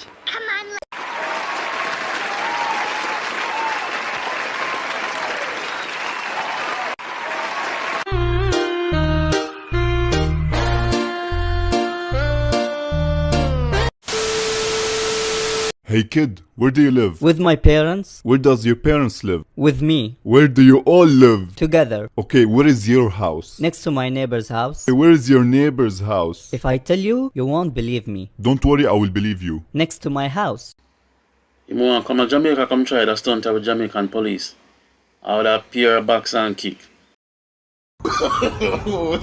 much. Come on. Hey kid, where do you live? With my parents. Where does your parents live? With me. Where do you all live? Together. Okay, where is your house? Next to my neighbor's house. Where is your neighbor's house? If I tell you, you won't believe me. Don't worry, I will believe you. Next to my house. You want to come to Jamaica, come try the stunt with Jamaican police. I would have pure box and kick. No.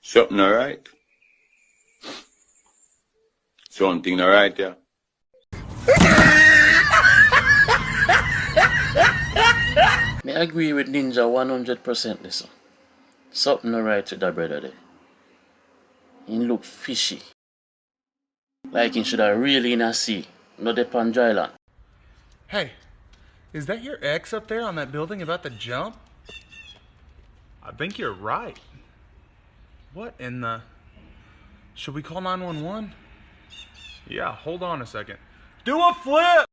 Something alright? Something alright, yeah. Me agree with Ninja 100% listen. Something alright with that brother there. He look fishy. Like he should have really in a sea, not upon dry land. Hey, is that your ex up there on that building about to jump? I think you're right. What in the... Should we call 911? Yeah, hold on a second. Do a flip!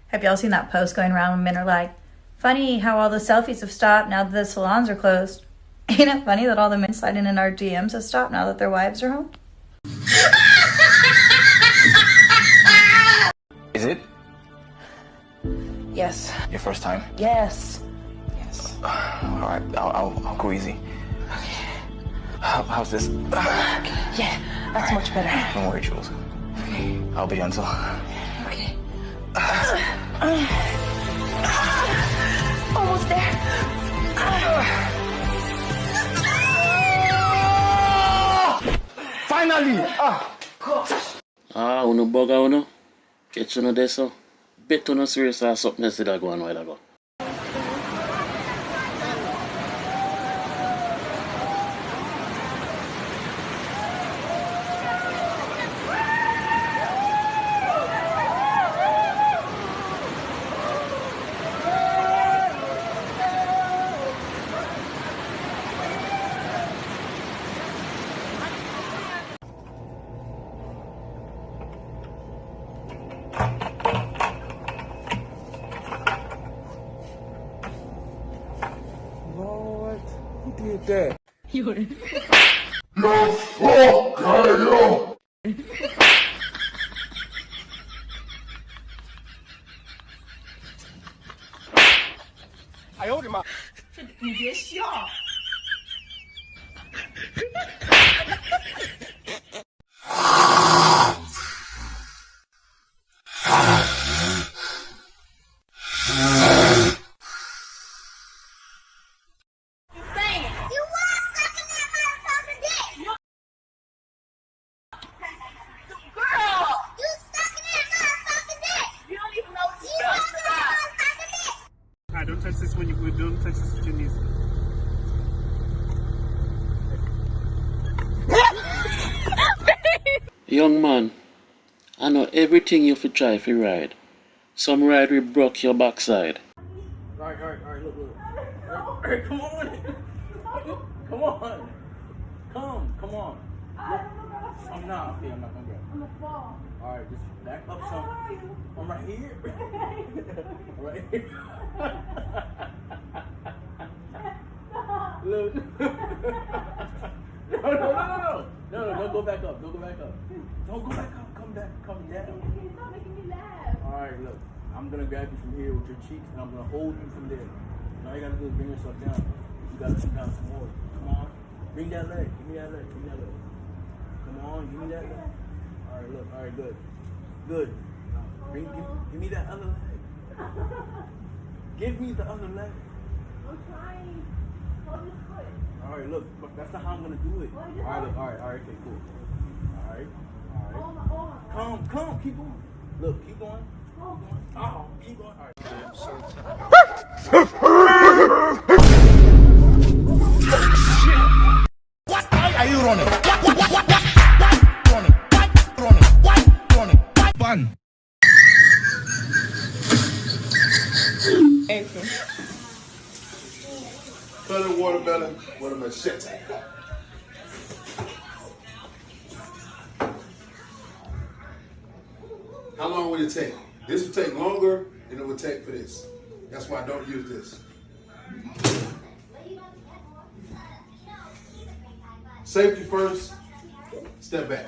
Have y'all seen that post going around when men are like, funny how all the selfies have stopped now that the salons are closed? Ain't it funny that all the men sliding in our DMs have stopped now that their wives are home? Is it? Yes. Your first time? Yes. Yes. Alright, I'll go easy. Okay. How's this? Yeah, that's much better. Don't worry, Jules. Okay. I'll be gentle. Okay. Almost there. Finally! Uno bugger uno. Catch uno there so. Bet uno serious or something else that go on while ago. Lord, who did that? Don't touch this when you don't touch this with your knees. Young man, I know everything you fi try fi ride. Some ride will broke your backside. Alright, look. Alright, come on. Come on. Come on. Look. I'm not gonna grab it. I'm gonna fall. Alright, just back up some. I'm right here. Right here. Look. No, don't go back up. Don't go back up. Come down. Stop making me laugh. Alright, look. I'm gonna grab you from here with your cheeks and I'm gonna hold you from there. All you gotta do is bring yourself down. You gotta come down some more. Come on. Bring that leg. Give me that leg. Come on, give me that leg. Alright, look. Alright, good. Give me that other leg. Give me the other leg. I'm trying. Hold this foot. Alright, look. That's not how I'm gonna do it. Alright, look. Alright, okay, cool. Alright. Come, keep going. Look, keep going. Oh, keep going. Alright. What? Why are you running? What? Running. Fun. cut a watermelon with a machete. How long would it take? This would take longer than it would take for this. That's why I don't use this. Safety first, step back.